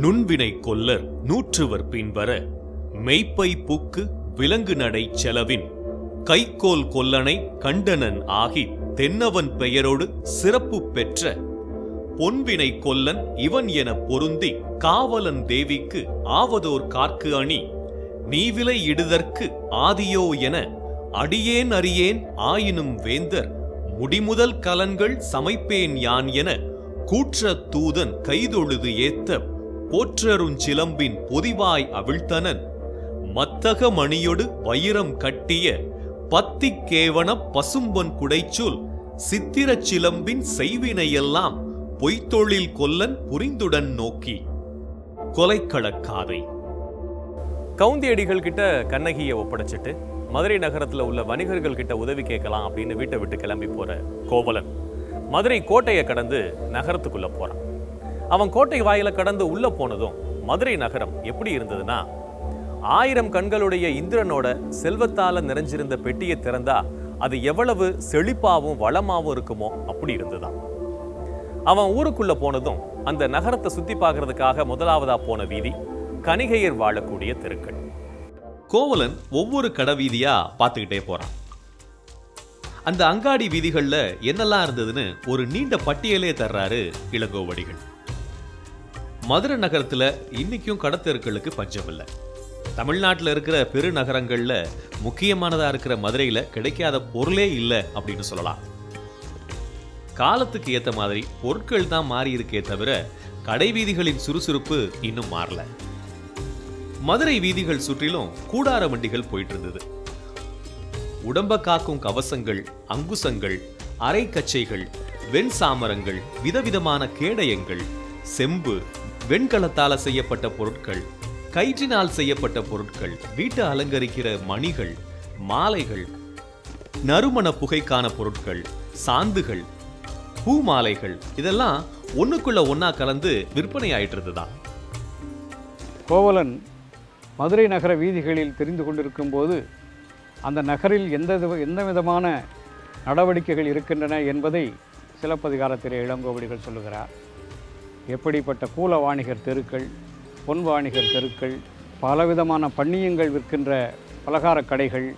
நுண்வினை கொல்லர் நூற்றுவர் பின்வர மெய்ப்பை புக்கு விலங்கு நடை செலவின் கைக்கோல் கொல்லனை கண்டனன் ஆகி தென்னவன் பெயரோடு சிறப்பு பெற்ற பொன்வினை கொல்லன் இவன் என பொருந்தி காவலன் தேவிக்கு ஆவதோர் கார்க்கு அணி நீவிலை இடுதற்கு ஆதியோ என அடியேன் அறியேன் ஆயினும் வேந்தர் முடிமுதல் கலன்கள் சமைப்பேன் யான் என கூற்ற தூதன் கைதொழுது ஏத்த போற்றருஞ்சிலம்பின் பொதிவாய் அவிழ்த்தனன் மத்தக மணியொடு வைரம் கட்டிய பத்திக்கேவன பசும்பொன் குடைச்சொல் சித்திரச் சிலம்பின் செய்வினையெல்லாம் பொய்த்தொழில் கொல்லன் புரிந்துடன் நோக்கி. கொலைக்களக்காதை. கவுந்தியடிகள் கிட்ட கண்ணகியை ஒப்படைச்சிட்டு மதுரை நகரத்துல உள்ள வணிகர்கள் கிட்ட உதவி கேட்கலாம் அப்படின்னு வீட்டை விட்டு கிளம்பி போற கோவலன் மதுரை கோட்டையை கடந்து நகரத்துக்குள்ள போறான். அவன் கோட்டை வாயில கடந்து உள்ள போனதும் மதுரை நகரம் எப்படி இருந்ததுன்னா, 1000 கண்களுடைய இந்திரனோட செல்வத்தால நிறைஞ்சிருந்த பெட்டியை திறந்தா அது எவ்வளவு செழிப்பாவும் வளமாவும் இருக்குமோ அப்படி இருந்துதான். அவன் ஊருக்குள்ள போனதும் அந்த நகரத்தை சுத்தி பார்க்கறதுக்காக முதலாவதா போன வீதி கணிகையர் வாழக்கூடிய தெருக்கள். கோவலன் ஒவ்வொரு கடவீதியா பார்த்துக்கிட்டே போறான். அந்த அங்காடி வீதிகள்ல என்னெல்லாம் இருந்ததுன்னு ஒரு நீண்ட பட்டியலே தர்றாரு இளங்கோவடிகள். மதுரை நகரத்துல இன்னைக்கும் கடத்தெருக்களுக்கு பஞ்சம் இல்லை. தமிழ்நாட்டில் இருக்கிற பெருநகரங்கள்ல முக்கியமானதா இருக்கிற மதுரையில கிடைக்காத பொருளே இல்லை அப்படின்னு சொல்லலாம். காலத்துக்கு ஏத்த மாதிரி பொருட்கள் தான் மாறி இருக்கே தவிர கடை வீதிகளின் சுறுசுறுப்பு இன்னும் மாறல. மதுரை வீதிகள் சுற்றிலும் கூடார வண்டிகள் போயிட்டு இருந்தது. உடம்ப காக்கும் கவசங்கள், அங்குசங்கள், அரை கச்சைகள், வெண் சாமரங்கள், விதவிதமான கேடயங்கள், செம்பு, வெண்கலத்தால செய்யப்பட்ட பொருட்கள், கயிற்றினால் செய்யப்பட்ட பொருட்கள், வீட்டை அலங்கரிக்கிற மணிகள், மாலைகள், நறுமண புகைக்கான பொருட்கள், சாந்துகள், பூ மாலைகள், இதெல்லாம் ஒண்ணுக்குள்ள ஒன்னா கலந்து விற்பனை ஆயிட்டு இருந்ததுதான். கோவலன் மதுரை நகர வீதிகளில் தெரிந்து கொண்டிருக்கும் போது அந்த நகரில் எந்த விதமான நடவடிக்கைகள் இருக்கின்றன என்பதை சிலப்பதிகாரத்திலே இளங்கோவடிகள் சொல்லுகிறார். எப்படிப்பட்ட கூல வாணிகர் தெருக்கள், பொன் வாணிகர் தெருக்கள், பலவிதமான பண்ணியங்கள் விற்கின்ற பலகார கடைகள்,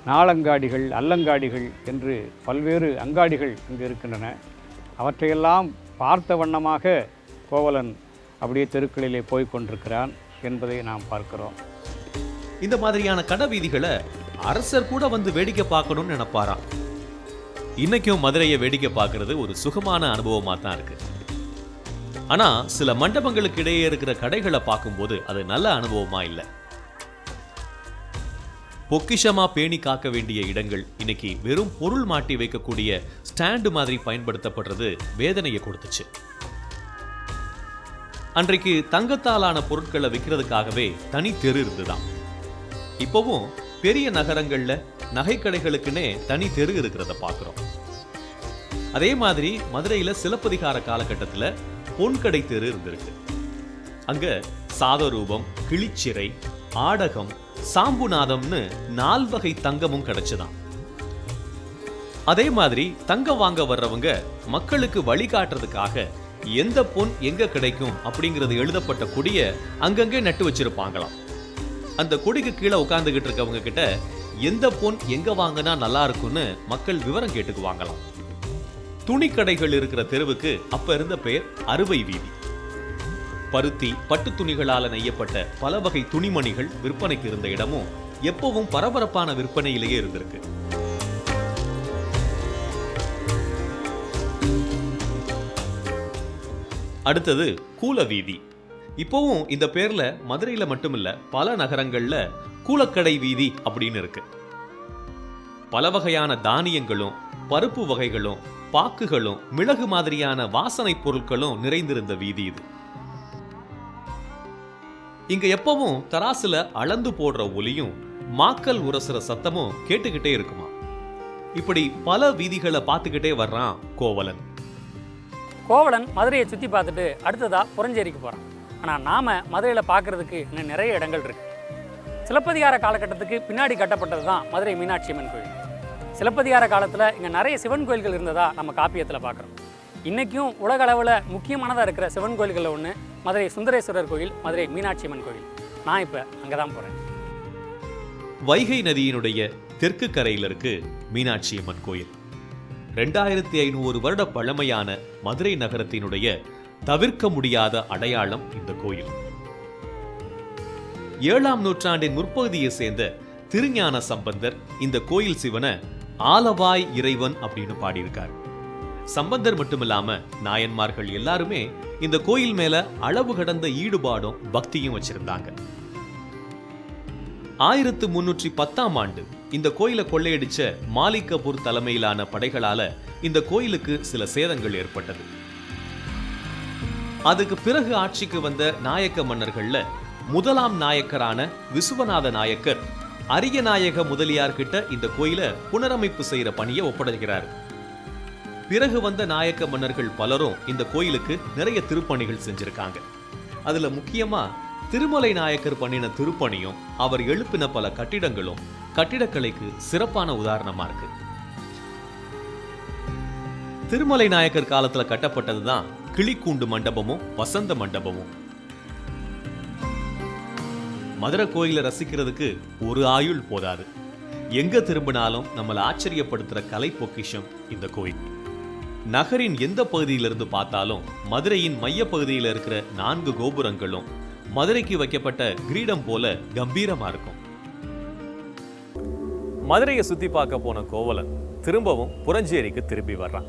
நாளங்காடிகள், அல்லங்காடிகள் என்று பல்வேறு அங்காடிகள் இங்கு இருக்கின்றன. அவற்றையெல்லாம் பார்த்த வண்ணமாக கோவலன் அப்படியே தெருக்களிலே போய்கொண்டிருக்கிறான் என்பதை நாம் பார்க்கிறோம். இந்த மாதிரியான கடை வீதிகளை அரசர் கூட வந்து வேடிக்கை பார்க்கணும்னு நினைப்பாராம். இன்னைக்கும் மதுரையை வேடிக்கை பார்க்கறது ஒரு சுகமான அனுபவமா தான் இருக்கு. ஆனா சில மண்டபங்களுக்கு இடையே இருக்கிற கடைகளை பார்க்கும்போது அது நல்ல அனுபவமா இல்லை. பொக்கிஷமா பேணி காக்க வேண்டிய இடங்கள் இன்னைக்கு வெறும் பொருள் மாட்டி வைக்கக்கூடிய ஸ்டாண்டு மாதிரி பயன்படுத்தப்படுறது வேதனையை கொடுத்துச்சு. அன்றைக்கு தங்கத்தாலான பொருட்களை விற்கிறதுக்காகவே தனி தெரு இருந்துதான். இப்பவும் பெரிய நகரங்கள்ல நகைக்கடைகளுக்குன்னே தனி தெரு இருக்கிறத பார்க்கிறோம். அதே மாதிரி மதுரையில சிலப்பதிகார காலகட்டத்துல பொன்கடை தெரு இருந்திருக்கு. அங்க சாதரூபம், கிளிச்சிறை, ஆடகம், சாம்புநாதம்னு 4 வகை தங்கமும் கிடைச்சுதான். அதே மாதிரி தங்கம் வாங்க வர்றவங்க மக்களுக்கு வழிகாட்டுறதுக்காக எந்த பொன் எங்க கிடைக்கும் அப்படிங்கிறது எழுதப்பட்ட கொடிய அங்கங்கே நட்டு வச்சிருப்பாங்களாம். அந்த கொடிக்கு கீழே உட்கார்ந்துகிட்டு இருக்கவங்க கிட்ட எந்த பொன் எங்க வாங்கினா நல்லா இருக்கும்னு மக்கள் விவரம் கேட்டுக்குவாங்களாம். துணிக்கடைகள் இருக்கிற தெருவுக்கு அப்ப இருந்த பெயர் அறுவை வீதி. பருத்தி, பட்டு துணிகளால நெய்யப்பட்ட பல வகை துணிமணிகள் விற்பனைக்கு இருந்த இடமும் எப்பவும் பரபரப்பான விற்பனையிலேயே இருந்திருக்கு. அடுத்தது கூல வீதி. இப்பவும் இந்த பேர்ல மதுரையில மட்டுமில்ல பல நகரங்கள்ல கூலக்கடை வீதி அப்படின்னு இருக்கு. பல வகையான தானியங்களும், பருப்பு வகைகளும், பாக்குகளும், மிளகு மாதிரியான வாசனை பொருட்களும் நிறைந்திருந்த வீதி இது. இங்க எப்பவும் தராசுல அளந்து போடுற ஒலியும் மாக்கல் உரசுற சத்தமும் கேட்டுக்கிட்டே இருக்குமா. இப்படி பல வீதிகளை பார்த்துக்கிட்டே வர்றான் கோவலன். கோவலன் மதுரையை சுற்றி பார்த்துட்டு அடுத்ததா புறஞ்சேரிக்கு போகிறான். ஆனால் நாம் மதுரையில் பார்க்குறதுக்கு இன்னும் நிறைய இடங்கள் இருக்குது. சிலப்பதிகார காலகட்டத்துக்கு பின்னாடி கட்டப்பட்டது தான் மதுரை மீனாட்சி அம்மன் கோயில். சிலப்பதிகார காலத்தில் இங்கே நிறைய சிவன் கோயில்கள் இருந்ததாக நம்ம காப்பியத்தில் பார்க்குறோம். இன்றைக்கும் உலக அளவில் முக்கியமானதாக இருக்கிற சிவன் கோயில்களில் ஒன்று மதுரை சுந்தரேஸ்வரர் கோயில், மதுரை மீனாட்சி அம்மன் கோயில். நான் இப்போ அங்கே தான் போகிறேன். வைகை நதியினுடைய தெற்கு கரையில் இருக்கு மீனாட்சி அம்மன் கோயில். 2500 வருட பழமையான மதுரை நகரத்தினுடைய தவிர்க்க முடியாத அடையாளம் இந்த கோயில். 7ஆம் நூற்றாண்டின் முற்பகுதியை சேர்ந்த திருஞான சம்பந்தர் இந்த கோயில் சிவனை ஆலவாய் இறைவன் அப்படின்னு பாடியிருக்கார். சம்பந்தர் மட்டுமில்லாம நாயன்மார்கள் எல்லாருமே இந்த கோயில் மேல அளவு கடந்த ஈடுபாடும் பக்தியும் வச்சிருந்தாங்க. 1310ஆம் ஆண்டு இந்த கோயிலை கொள்ளையடிச்ச மாலிக் கபூர் தலைமையிலான படைகளால இந்த கோயிலுக்கு சில சேதங்கள் ஏற்பட்டது. அதுக்கு பிறகு ஆட்சிக்கு வந்த நாயக்க மன்னர்கள்ல முதலாம் நாயக்கரான விசுவநாத நாயக்கர் அரியநாயக முதலியார் கிட்ட இந்த கோயிலை புனரமைப்பு செய்யற பணியை ஒப்படைக்கிறார். பிறகு வந்த நாயக்க மன்னர்கள் பலரும் இந்த கோயிலுக்கு நிறைய திருப்பணிகள் செஞ்சிருக்காங்க. அதுல முக்கியமா திருமலை நாயக்கர் பண்ணின திருப்பணியும் அவர் எழுப்பின பல கட்டிடங்களும் கட்டிடக்கலைக்கு சிறப்பான உதாரணமா இருக்கு. திருமலை நாயக்கர் காலத்துல கட்டப்பட்டதுதான் கிளிக்கூண்டு மண்டபமும் வசந்த மண்டபமும். மதுரை கோயிலை ரசிக்கிறதுக்கு ஒரு ஆயுள் போதாது. எங்க திரும்பினாலும் நம்மளை ஆச்சரியப்படுத்துற கலை பொக்கிஷம் இந்த கோயில். நகரின் எந்த பகுதியிலிருந்து பார்த்தாலும் மதுரையின் மைய பகுதியில் இருக்கிற 4 கோபுரங்களும் மதுரைக்கு வைக்கப்பட்ட கிரீடம் போல கம்பீரமா இருக்கும். மதுரையை சுத்தி பார்க்க போன கோவலன் திரும்பவும் புறஞ்சேரிக்கு திரும்பி வர்றான்.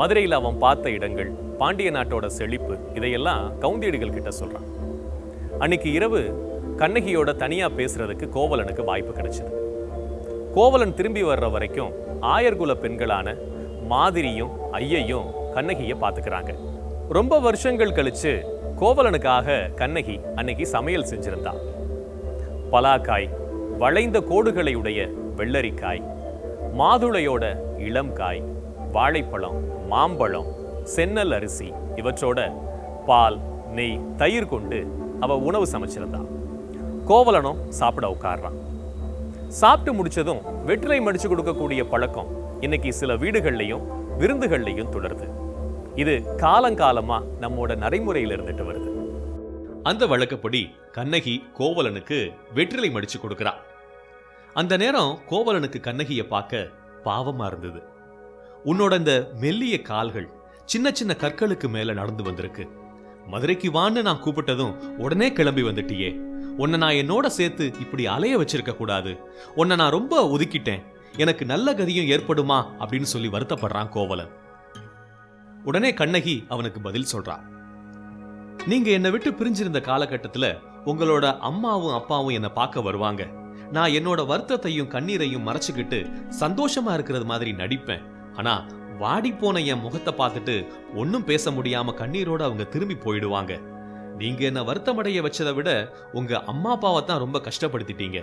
மதுரையில் அவன் பார்த்த இடங்கள், பாண்டிய நாட்டோட செழிப்பு, இதையெல்லாம் கவுந்தியடிகள் கிட்ட சொல்றான். அன்னைக்கு இரவு கண்ணகியோட தனியா பேசுறதுக்கு கோவலனுக்கு வாய்ப்பு கிடைச்சது. கோவலன் திரும்பி வர்ற வரைக்கும் ஆயர்குல பெண்களான மாதிரியும் ஐயையும் கண்ணகியை பார்த்துக்கிறாங்க. ரொம்ப வருஷங்கள் கழிச்சு கோவலனுக்காக கண்ணகி அன்னைக்கு சமையல் செஞ்சிருந்தா. பலாக்காய், வளைந்த கோடுகளை உடைய வெள்ளரிக்காய், மாதுளையோட இளம் காய், வாழைப்பழம், மாம்பழம், சென்னல் அரிசி, இவற்றோட பால், நெய், தயிர் கொண்டு அவ உணவு சமைச்சிருந்தா. கோவலனும் சாப்பிட உட்கார்றான். சாப்பிட்டு முடிச்சதும் வெற்றிலை மடிச்சு கொடுக்கக்கூடிய பழக்கம் இன்னைக்கு சில வீடுகள்லையும் விருந்துகள்லையும் தொடருது. இது காலங்காலமா நம்மோட நடைமுறையில் இருந்துட்டு வருது. அந்த வழக்கப்படி கண்ணகி கோவலனுக்கு வெற்றிலை மடிச்சு கொடுக்கிறா. அந்த நேரம் கோவலனுக்கு கண்ணகியை பார்க்க பாவமா இருந்தது. உன்னோட இந்த மெல்லிய கால்கள் சின்ன சின்ன கற்களுக்கு மேல நடந்து வந்திருக்கு. மதுரைக்கு வான்னு நான் கூப்பிட்டதும் உடனே கிளம்பி வந்துட்டியே. உன்னை நான் என்னோட சேர்த்து இப்படி அலைய வச்சிருக்க கூடாது. உன்னை நான் ரொம்ப ஒதுக்கிட்டேன். எனக்கு நல்ல கதியும் ஏற்படுமா அப்படின்னு சொல்லி வருத்தப்படுறான் கோவலன். உடனே கண்ணகி அவனுக்கு பதில் சொல்றா. நீங்க என்னை விட்டு பிரிஞ்சிருந்த காலகட்டத்துல உங்களோட அம்மாவும் அப்பாவும் என்னை பார்க்க வருவாங்க. நான் என்னோட வருத்தத்தையும் கண்ணீரையும் மறைச்சுக்கிட்டு சந்தோஷமா இருக்கிறது மாதிரி நடிப்பேன். ஆனா வாடி போன என் முகத்தை பார்த்துட்டு ஒன்னும் பேச முடியாம கண்ணீரோட அவங்க திரும்பி போயிடுவாங்க. நீங்க என்ன வருத்தமடைய வச்சதை விட உங்க அம்மா அப்பாவை தான் ரொம்ப கஷ்டப்படுத்திட்டீங்க.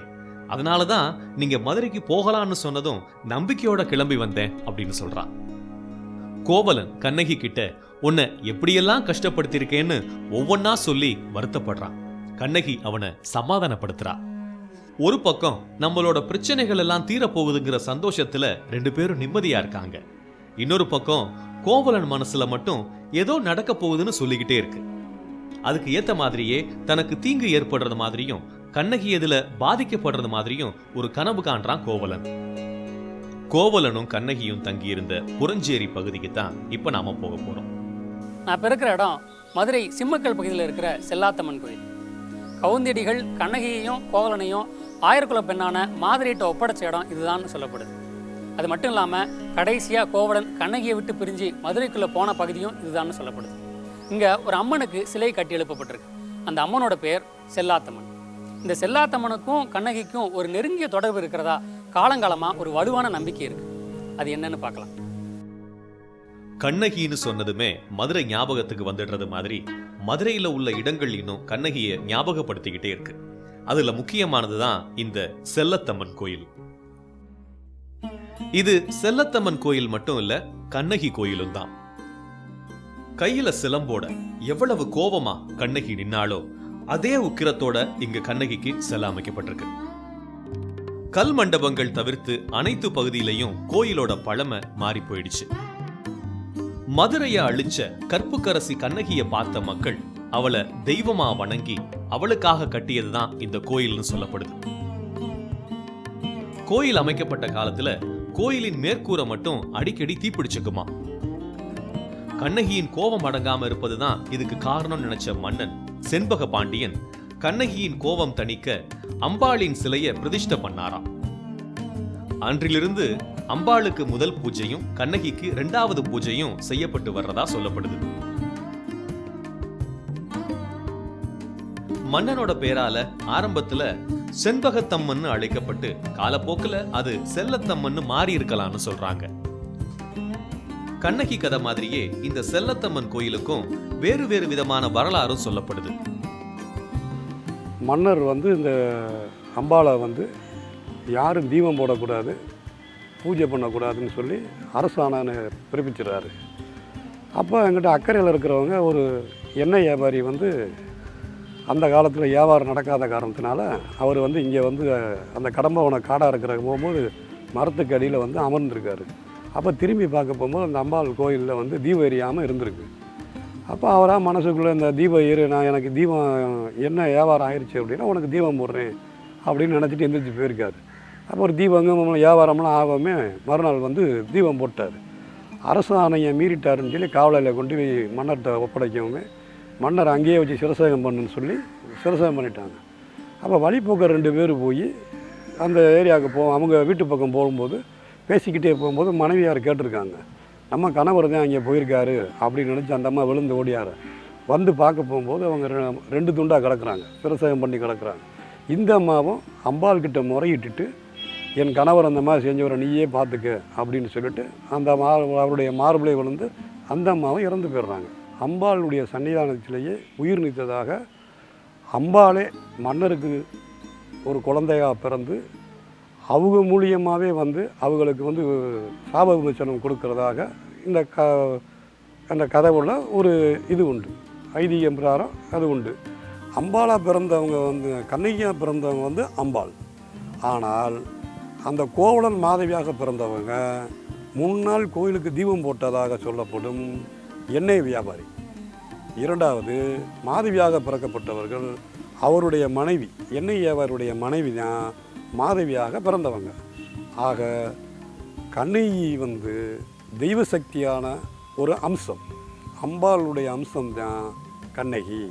அதனாலதான் நீங்க மதுரைக்கு போகலான்னு சொன்னதும் நம்பிக்கையோட கிளம்பி வந்தேன் அப்படின்னு சொல்றான். கோவலன் கண்ணகி கிட்ட உன்னை எப்படியெல்லாம் கஷ்டப்படுத்திருக்கேன்னு ஒவ்வொன்னா சொல்லி வருத்தப்படுறான். கண்ணகி அவனை சமாதானப்படுத்துறா. ஒரு பக்கம் நம்மளோட பிரச்சனைகள் எல்லாம் தீரப்போகுதுங்கிற சந்தோஷத்துல 2 பேரும் நிம்மதியா இருக்காங்க. இன்னொரு பக்கம் கோவலன் மனசுல மட்டும் ஏதோ நடக்க போகுதுன்னு சொல்லிக்கிட்டே இருக்கு. அதுக்கு ஏத்த மாதிரியே தனக்கு தீங்கு ஏற்படுறது மாதிரியும் கண்ணகி எதுல பாதிக்கப்படுறது மாதிரியும் ஒரு கனவு காண்றான் கோவலன். கோவலனும் கண்ணகியும் தங்கியிருந்த புறஞ்சேரி பகுதிக்கு தான் இப்ப நாம போக போறோம். நான் இப்போ இருக்கிற இடம் மதுரை சிம்மக்கல் பகுதியில் இருக்கிற செல்லாத்தம்மன் கோயில். கவுந்தியடிகள் கண்ணகியையும் கோவலனையும் ஆயர்குல பெண்ணான மாதிரிட்ட ஒப்படைச்ச இடம் இதுதான் சொல்லப்படுது. அது மட்டும் இல்லாமல் கடைசியாக கோவலன் கண்ணகியை விட்டு பிரிஞ்சு மதுரைக்குள்ளே போன பகுதியும் இதுதான் சொல்லப்படுது. இங்கே ஒரு அம்மனுக்கு சிலை கட்டி எழுப்பப்பட்டிருக்கு. அந்த அம்மனோட பேர் செல்லாத்தம்மன். இந்த செல்லாத்தம்மனுக்கும் கண்ணகிக்கும் ஒரு நெருங்கிய தொடர்பு இருக்கிறதா காலங்காலமாக ஒரு வலுவான நம்பிக்கை இருக்கு. அது என்னன்னு பார்க்கலாம். கண்ணகின்னு சொன்னதுமே மதுரை ஞாபகத்துக்கு வந்துடுறது மாதிரி மதுரையில உள்ள இடங்கள் இன்னும் கண்ணகியை ஞாபகப்படுத்திக்கிட்டே இருக்கு. அதுல முக்கியமானதுதான் இந்த செல்லத்தம்மன் கோயில். இது செல்லத்தம்மன் கோயில் மட்டும் இல்ல, கண்ணகி கோயிலும் தான். கையில சிலம்போட எவ்வளவு கோபமா கண்ணகி நின்னாலோ அதே உக்கிரத்தோட இங்க கண்ணகிக்கு சிலை அமைக்கப்பட்டிருக்கு. கல் மண்டபங்கள் தவிர்த்து அனைத்து பகுதியிலையும் கோயிலோட பழமை மாறி போயிடுச்சு. மதுரைய அழிச்ச கற்புக்கரசி கண்ணகியை பார்த்த மக்கள் அவளை தெய்வமா வணங்கி அவளுக்காக கட்டியதுதான் இந்த கோயில்னு சொல்லப்படுது. கோயில் அமைக்கப்பட்ட காலத்துல கோயிலின் மேற்கூரை மட்டும் அடிக்கடி தீப்பிடிச்சுக்குமா. கண்ணகியின் கோபம் அடங்காம இருப்பதுதான் இதுக்கு காரணம் நினைச்ச மன்னன் செண்பக பாண்டியன் கண்ணகியின் கோபம் தணிக்க அம்பாளின் சிலையை பிரதிஷ்டை பண்ணாராம். அன்றிலிருந்து அம்பாளுக்கு முதல் பூஜையும் கண்ணகிக்கு 2வது பூஜையும் செய்யப்பட்டு வர்றதா சொல்லப்படுது. மன்னனோட பேரால ஆரம்பத்துல செண்பகத்தம்மன் அழைக்கப்பட்டு காலப்போக்குல அது செல்லத்தம்மன் மாறி இருக்கலாம்னு சொல்றாங்க. கண்ணகி கதை மாதிரியே இந்த செல்லத்தம்மன் கோயிலுக்கும் வேறு வேறு விதமான வரலாறும் சொல்லப்படுது. மன்னர் இந்த அம்பாளை யாரும் தீபம் போடக்கூடாது, பூஜை பண்ணக்கூடாதுன்னு சொல்லி அரசாணை பிறப்பிச்சிடுறாரு. அப்போ எங்கிட்ட அக்கறையில் இருக்கிறவங்க ஒரு எண்ணெய் வியாபாரி அந்த காலத்தில் வியாபாரம் நடக்காத காரணத்தினால அவர் இங்கே அந்த கடம்பவன காடாக இருக்கிற போகும்போது மரத்துக்கு அடியில் அமர்ந்திருக்காரு. அப்போ திரும்பி பார்க்க போகும்போது அந்த அம்பாள் கோயிலில் தீபம் எரியாமல் இருந்திருக்கு. அப்போ அவராக மனசுக்குள்ளே இந்த தீபம் நான் எனக்கு தீபம் என்ன வியாபாரம் ஆயிடுச்சு அப்படின்னா உனக்கு தீபம் போடுறேன் அப்படின்னு நினச்சிட்டு எந்திரிச்சு போயிருக்காரு. அப்போ ஒரு தீபங்க வியாபாரம்லாம் ஆகாமே மறுநாள் தீபம் போட்டார். அரசாணையை மீறிட்டாருன்னு சொல்லி காவலையில் கொண்டு போய் மன்னர்கிட்ட ஒப்படைக்கவுமே மன்னர் அங்கேயே வச்சு சிரசேகம் பண்ணுன்னு சொல்லி சிரசேகம் பண்ணிட்டாங்க. அப்போ வழிபோக்க 2 பேர் போய் அந்த ஏரியாவுக்கு அவங்க வீட்டு பக்கம் போகும்போது பேசிக்கிட்டே போகும்போது மனைவியார் கேட்டிருக்காங்க, நம்ம கணவர் தான் அங்கே போயிருக்காரு அப்படின்னு நினச்சி அந்த அம்மா விழுந்து ஓடியார். பார்க்க போகும்போது அவங்க 2 துண்டாக கிடக்குறாங்க, சிரசேகம் பண்ணி கிடக்குறாங்க. இந்த அம்மாவும் அம்பாள்கிட்ட முறையிட்டுட்டு என் கணவர் அந்த மாதிரி செஞ்சவரை நீயே பார்த்துக்க அப்படின்னு சொல்லிட்டு அந்த அவருடைய மார்பிளை விழுந்து அந்த அம்மாவும் இறந்து போயிடுறாங்க. அம்பாளுடைய சன்னிதானத்திலேயே உயிர் நீத்ததாக அம்பாளே மன்னருக்கு ஒரு குழந்தையாக பிறந்து அவங்க மூலியமாகவே அவங்களுக்கு சாப விமோசனம் கொடுக்கறதாக அந்த கதை உள்ள ஒரு இது உண்டு, ஐதீகம் பிரகாரம் அது உண்டு. அம்பாளாக பிறந்தவங்க கண்ணகியாக பிறந்தவங்க அம்பாள். ஆனால் அந்த கோவலன் மாதவியாக பிறந்தவங்க முன்னாள் கோயிலுக்கு தீபம் போட்டதாக சொல்லப்படும் எண்ணெய் வியாபாரி. 2வது மாதவியாக பிறக்கப்பட்டவர்கள் அவருடைய மனைவி எண்ணெய் வியாபாரியுடைய மனைவி தான் மாதவியாக பிறந்தவங்க. ஆக கண்ணகி தெய்வ சக்தியான ஒரு அம்சம், அம்பாளுடைய அம்சம் தான் கண்ணகி.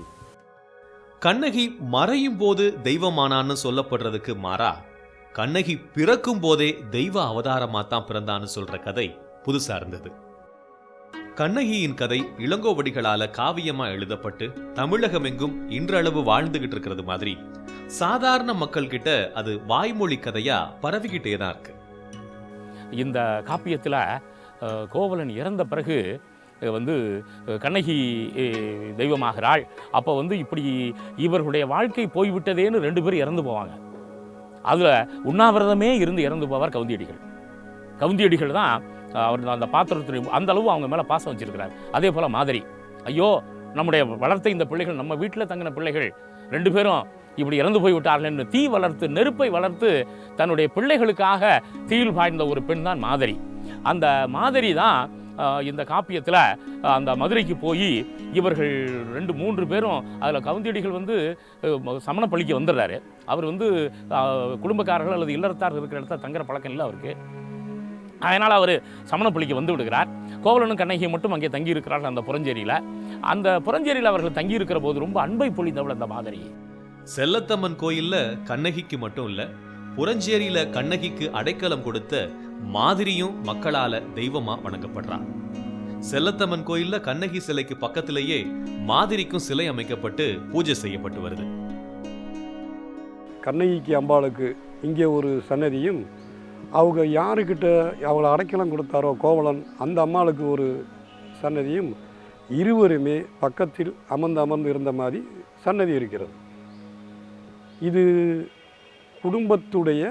கண்ணகி மறையும் போது தெய்வமானான்னு சொல்லப்படுறதுக்கு மாறா கண்ணகி பிறக்கும் போதே தெய்வ அவதாரமா தான் பிறந்தான்னு சொல்ற கதை புதுசா இருந்தது. கண்ணகியின் கதை இளங்கோவடிகளால காவியமா எழுதப்பட்டு தமிழகம் எங்கும் இன்றளவு வாழ்ந்துகிட்டு இருக்கிறது மாதிரி சாதாரண மக்கள் கிட்ட அது வாய்மொழி கதையா பரவிக்கிட்டே தான் இருக்கு. இந்த காப்பியத்தில் கோவலன் இறந்த பிறகு கண்ணகி தெய்வமாகிறாள். அப்போ இப்படி இவர்களுடைய வாழ்க்கை போய்விட்டதேன்னு 2 பேர் இறந்து போவாங்க. அதில் உண்ணாவிரதமே இருந்து இறந்து போவார் கவுந்தியடிகள். கவுந்தியடிகள் தான் அவர் அந்த பாத்திரத்துடைய அந்த அளவு அவங்க மேலே பாசம் வச்சிருக்கிறார். அதே போல் மாதிரி, ஐயோ நம்முடைய வளர்த்த இந்த பிள்ளைகள், நம்ம வீட்டில் தங்கின பிள்ளைகள் 2 பேரும் இப்படி இறந்து போய்விட்டார்கள் என்று தீ வளர்த்து நெருப்பை வளர்த்து தன்னுடைய பிள்ளைகளுக்காக தீயில் பாய்ந்த ஒரு பெண் தான் மாதரி. அந்த மாதரி தான் இந்த காப்பியத்தில் அந்த மதுரைக்கு போய் இவர்கள் 2-3 பேரும் அதில் கவுந்தியடிகள் சமணப்பள்ளிக்கு வந்துடுறாரு. அவர் குடும்பக்காரர்கள் அல்லது இல்லறத்தார் இருக்கிற இடத்துல தங்குற பழக்கம் இல்லை அவருக்கு. அதனால் அவர் சமணப்பள்ளிக்கு வந்து விடுகிறார். கோவலனும் கண்ணகியை மட்டும் அங்கே தங்கி இருக்கிறார்கள் அந்த புறஞ்சேரியில். அந்த புறஞ்சேரியில் அவர்கள் தங்கி இருக்கிற போது ரொம்ப அன்பை பொழிந்தவள் அந்த மாதரி. செல்லத்தம்மன் கோயில்ல கண்ணகிக்கு மட்டும் இல்ல, புறஞ்சேரியில கண்ணகிக்கு அடைக்கலம் கொடுத்த மாதிரியும் மக்களால தெய்வமா வணங்கப்படுறார். செல்லத்தம்மன் கோயில்ல கண்ணகி சிலைக்கு பக்கத்திலேயே மாதிரிக்கும் சிலை அமைக்கப்பட்டு பூஜை செய்யப்பட்டு வருது. கண்ணகிக்கு அம்பாளுக்கு இங்கே ஒரு சன்னதியும், அவங்க யாருக்கிட்ட அவளை அடைக்கலம் கொடுத்தாரோ கோவலன் அந்த அம்மாளுக்கு ஒரு சன்னதியும், இருவருமே பக்கத்தில் அமர்ந்து இருந்த மாதிரி சன்னதி இருக்கிறது. இது குடும்பத்துடைய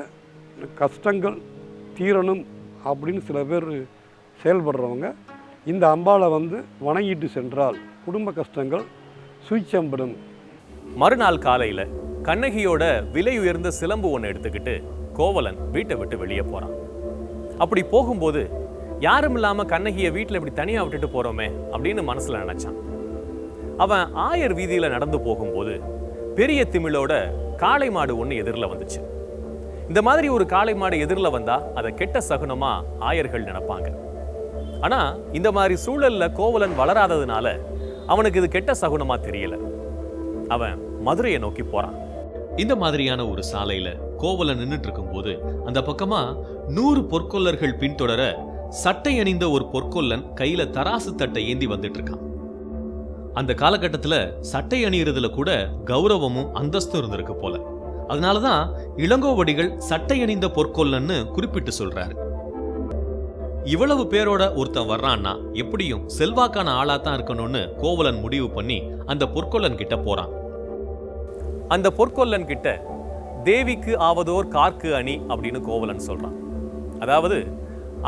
கஷ்டங்கள் தீரணும் அப்படின்னு சில பேர் செயல்படுறவங்க இந்த அம்பாளை வணங்கிட்டு சென்றால் குடும்ப கஷ்டங்கள் சுவிச்சம்படும். மறுநாள் காலையில கண்ணகியோட விலை உயர்ந்த சிலம்பு ஒன்று எடுத்துக்கிட்டு கோவலன் வீட்டை விட்டு வெளியே போறான். அப்படி போகும்போது யாரும் இல்லாம கண்ணகியை வீட்டில் இப்படி தனியா விட்டுட்டு போறோமே அப்படின்னு மனசுல நினைச்சான். அவன் ஆயர் வீதியில நடந்து போகும்போது பெரிய திமிழோட காளை மாடு ஒண்ணு எதிரில் வந்துச்சு. இந்த மாதிரி ஒரு காளை மாடு எதிரில் வந்தா அதை கெட்ட சகுனமா ஆயர்கள் நினைப்பாங்க. ஆனா இந்த மாதிரி சூழல்ல கோவலன் வளராததுனால அவனுக்கு இது கெட்ட சகுனமா தெரியல. அவன் மதுரையை நோக்கி போறான். இந்த மாதிரியான ஒரு சாலையில கோவலன் நின்னுட்டு இருக்கும்போது அந்த பக்கமா 100 பொற்கொல்லர்கள் பின்தொடர சட்டை அணிந்த ஒரு பொற்கொல்லன் கையில தராசு தட்டை ஏந்தி வந்துட்டு இருக்கான். அந்த காலகட்டத்துல சட்டை அணியறதுல கூட கௌரவமும் அந்தஸ்தும் இருந்திருக்கு போல. அதனாலதான் இளங்கோவடிகள் சட்டை அணிந்த பொற்கொல்லன்னு குறிப்பிட்டு சொல்றாரு. இவ்வளவு பேரோட ஒருத்தன் வர்றான்னா எப்படியும் செல்வாக்கான ஆளா தான் இருக்கணும்னு கோவலன் முடிவு பண்ணி அந்த பொற்கொல்லன் கிட்ட போறான். அந்த பொற்கொல்லன் கிட்ட தேவிக்கு ஆவதோர் கார்க்கு அணி அப்படின்னு கோவலன் சொல்றான். அதாவது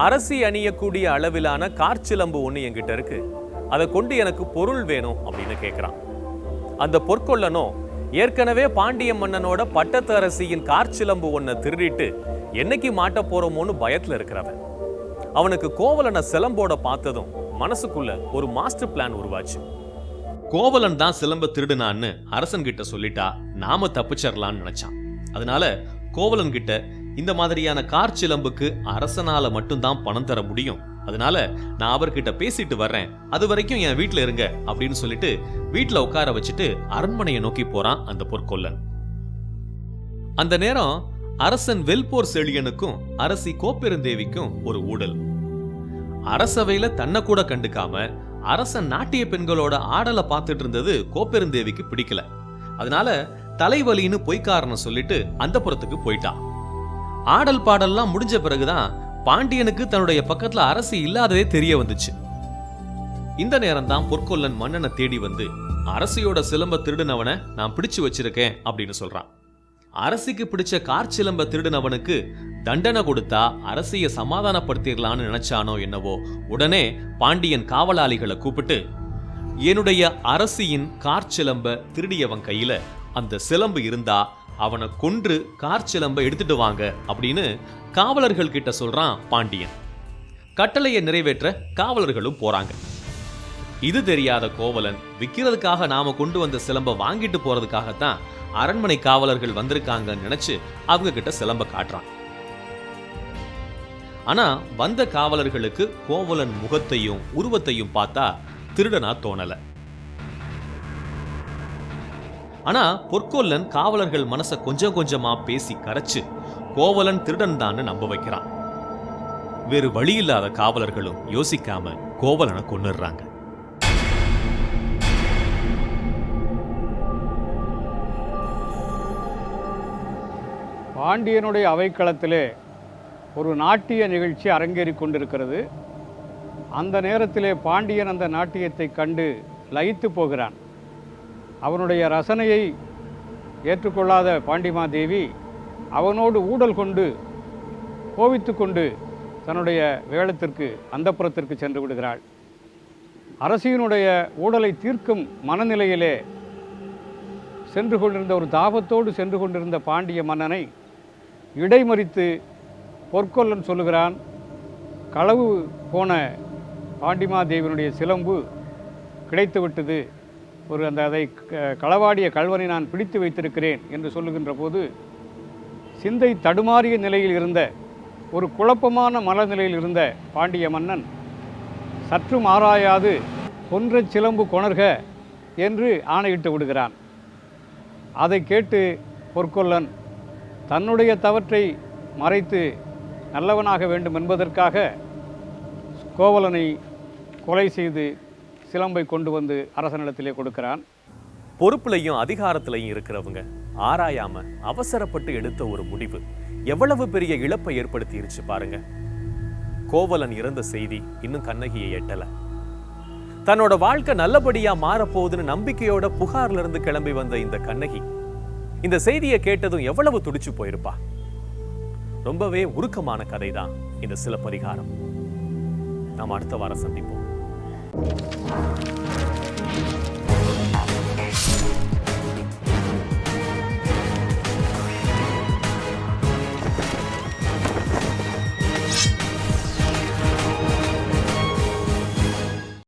அரசி அணியக்கூடிய அளவிலான கார்ச்சிலம்பு ஒண்ணு என்கிட்ட இருக்கு, அதை கொண்டு எனக்கு பொருள் வேணும் அப்படின்னு கேட்கிறான். அந்த பொற்கொல்லனோ ஏற்கனவே பாண்டிய மன்னனோட பட்டத்து அரசியின் கார்ச்சிலம்பு ஒன்ன திருடிட்டு என்னைக்கு மாட்ட போறோமோன்னு பயத்துல இருக்கிறவன். அவனுக்கு கோவலனை சிலம்போட பார்த்ததும் மனசுக்குள்ள ஒரு மாஸ்டர் பிளான் உருவாச்சு. கோவலன் தான் சிலம்ப திருடுனான்னு அரசன் கிட்ட சொல்லிட்டா நாம தப்பிச்சிடலான்னு நினைச்சான். அதனால கோவலன் கிட்ட இந்த மாதிரியான கார் சிலம்புக்கு அரசனால மட்டும்தான் பணம் தர முடியும், அதனால நான் அவர்கிட்ட பேசிட்டு வர்றேன், அது வரைக்கும் என் வீட்டுல இருங்க அப்படின்னு சொல்லிட்டு வீட்டுல உட்கார வச்சுட்டு அரண்மனையை நோக்கி போறான் அந்த பொற்கொல்லன். அந்த நேரம் அரசன் வெல்போர் செழியனுக்கும் அரசி கோப்பெருந்தேவிக்கும் ஒரு ஊடல். அரசவையில தன்னை கூட கண்டுக்காம அரசன் நாட்டிய பெண்களோட ஆடலை பார்த்துட்டு இருந்தது கோப்பெருந்தேவிக்கு பிடிக்கல. அதனால தலைவலின்னு பொய்க்காரன்னு சொல்லிட்டு அந்த புறத்துக்கு போயிட்டான். ஆடல் பாடல்லாம் முடிஞ்ச பிறகுதான் பாண்டியனுக்கு தன்னுடைய பக்கத்துல அரசி இல்லாததே தெரிய வந்துச்சு. இந்த நேரம் தான் பொற்கொல்லன் மன்னனை தேடி வந்து அரசியோட சிலம்ப திருடுனவனை நான் பிடிச்சு வச்சிருக்கேன் அப்படின்னு சொல்றான். அரசிக்கு பிடிச்ச கார் சிலம்ப திருடுனவனுக்கு தண்டனை கொடுத்தா அரசியை சமாதானப்படுத்திடலான்னு நினைச்சானோ என்னவோ, உடனே பாண்டியன் காவலாளிகளை கூப்பிட்டு என்னுடைய அரசியின் கார் சிலம்ப திருடியவன் கையில அந்த சிலம்பு இருந்தா அவனை கொன்று கார் சிலம்ப எடுத்துட்டு வாங்க அப்படின்னு காவலர்கள் கிட்ட சொல்றான் பாண்டியன். கட்டளையை நிறைவேற்ற காவலர்களும் போறாங்க. இது தெரியாத கோவலன் விக்கிறதுக்காக நாம கொண்டு வந்த சிலம்ப வாங்கிட்டு போறதுக்காகத்தான் அரண்மனை காவலர்கள் வந்திருக்காங்கன்னு நினைச்சு அவங்க கிட்ட சிலம்ப காட்டுறான். ஆனா வந்த காவலர்களுக்கு கோவலன் முகத்தையும் உருவத்தையும் பார்த்தா திருடனா தோணல. ஆனா பொற்கொல்லன் காவலர்கள் மனச கொஞ்சம் கொஞ்சமா பேசி கரைச்சு கோவலன் திருடன் தான் நம்ப வைக்கிறான். வேறு வழி இல்லாத காவலர்களும் யோசிக்காம கோவலனை கொன்னுடுறாங்க. பாண்டியனுடைய அவைக்களத்திலே ஒரு நாட்டிய நிகழ்ச்சி அரங்கேறி கொண்டிருக்கிறது. அந்த நேரத்திலே பாண்டியன் அந்த நாட்டியத்தை கண்டு லயித்து போகிறான். அவனுடைய ரசனையை ஏற்றுக்கொள்ளாத பாண்டிமாதேவி அவனோடு ஊடல் கொண்டு கோவித்து கொண்டு தன்னுடைய வேளத்திற்கு அந்தப்புறத்திற்கு சென்று விடுகிறாள். அரசியினுடைய ஊடலை தீர்க்கும் மனநிலையிலே சென்று கொண்டிருந்த ஒரு தாபத்தோடு சென்று கொண்டிருந்த பாண்டிய மன்னனை இடைமறித்து பொற்கொல்லன் சொல்லுகிறான், களவு போன பாண்டிமாதேவியினுடைய சிலம்பு கிடைத்து விட்டது, அதை களவாடிய கள்வனை நான் பிடித்து வைத்திருக்கிறேன் என்று சொல்லுகின்ற போது சிந்தை தடுமாறிய நிலையில் இருந்த ஒரு குழப்பமான மனநிலையில் இருந்த பாண்டிய மன்னன் சற்று ஆராயாது கொன்ற சிலம்பு கொணர்க என்று ஆணையிட்டு விடுகிறான். அதை கேட்டு பொற்கொல்லன் தன்னுடைய தவற்றை மறைத்து நல்லவனாக வேண்டும் என்பதற்காக கோவலனை கொலை செய்து சிலம்பை கொண்டு வந்து அரசனிடத்திலே கொடுக்கிறான். பொறுப்புலையும் அதிகாரத்திலையும் இருக்கிறவங்க ஆராயாம அவசரப்பட்டு எடுத்த ஒரு முடிவு எவ்வளவு பெரிய இழப்பை ஏற்படுத்திருச்சு பாருங்க. கோவலன் இறந்த செய்தி இன்னும் கண்ணகியை எட்டல. தன்னோட வாழ்க்கை நல்லபடியா மாறப்போகுதுன்னு நம்பிக்கையோட புகார்ல இருந்து கிளம்பி வந்த இந்த கண்ணகி இந்த செய்தியை கேட்டதும் எவ்வளவு துடிச்சு போயிருப்பா. ரொம்பவே உருக்கமான கதை தான் இந்த சிலப்பதிகாரம். நாம் அடுத்த வாரம் சந்திப்போம்.